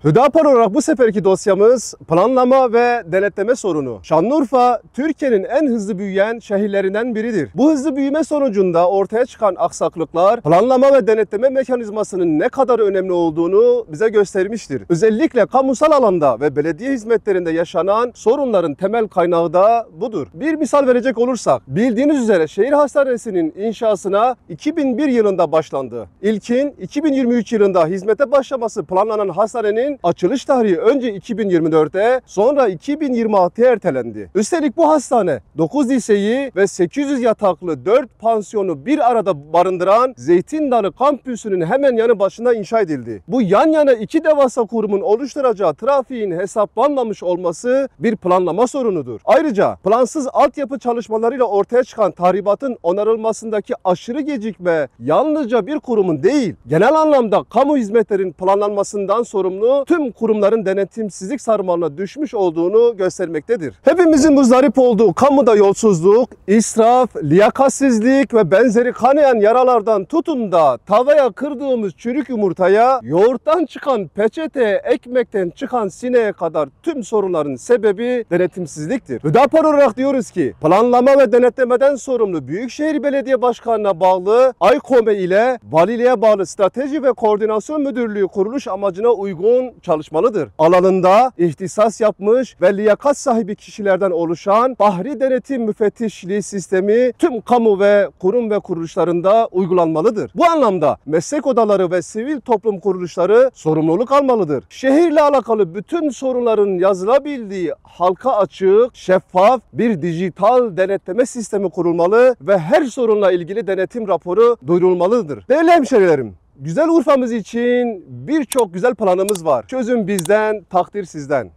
Hüdapar olarak bu seferki dosyamız planlama ve denetleme sorunu. Şanlıurfa, Türkiye'nin en hızlı büyüyen şehirlerinden biridir. Bu hızlı büyüme sonucunda ortaya çıkan aksaklıklar, planlama ve denetleme mekanizmasının ne kadar önemli olduğunu bize göstermiştir. Özellikle kamusal alanda ve belediye hizmetlerinde yaşanan sorunların temel kaynağı da budur. Bir misal verecek olursak, bildiğiniz üzere şehir hastanesinin inşasına 2001 yılında başlandı. İlkin 2023 yılında hizmete başlaması planlanan hastanenin açılış tarihi önce 2024'e sonra 2026'ya ertelendi. Üstelik bu hastane 9 liseyi ve 800 yataklı 4 pansiyonu bir arada barındıran Zeytin Dalı kampüsünün hemen yanı başında inşa edildi. Bu yan yana iki devasa kurumun oluşturacağı trafiğin hesaplanmamış olması bir planlama sorunudur. Ayrıca plansız altyapı çalışmalarıyla ortaya çıkan tahribatın onarılmasındaki aşırı gecikme yalnızca bir kurumun değil, genel anlamda kamu hizmetlerin planlanmasından sorumlu tüm kurumların denetimsizlik sarmalına düşmüş olduğunu göstermektedir. Hepimizin muzdarip olduğu kamuda yolsuzluk, israf, liyakatsizlik ve benzeri kanayan yaralardan tutun da tavaya kırdığımız çürük yumurtaya, yoğurttan çıkan peçeteye, ekmekten çıkan sineğe kadar tüm sorunların sebebi denetimsizliktir. Hüdapar olarak diyoruz ki planlama ve denetlemeden sorumlu Büyükşehir Belediye Başkanı'na bağlı AYKOME ile Valiliğe bağlı Strateji ve Koordinasyon Müdürlüğü kuruluş amacına uygun çalışmalıdır. Alanında ihtisas yapmış ve liyakat sahibi kişilerden oluşan Bahri Denetim Müfettişliği sistemi tüm kamu ve kurum ve kuruluşlarında uygulanmalıdır. Bu anlamda meslek odaları ve sivil toplum kuruluşları sorumluluk almalıdır. Şehirle alakalı bütün sorunların yazılabildiği halka açık, şeffaf bir dijital denetleme sistemi kurulmalı ve her sorunla ilgili denetim raporu duyurulmalıdır. Değerli hemşerilerim, güzel Urfa'mız için birçok güzel planımız var. Çözüm bizden, takdir sizden.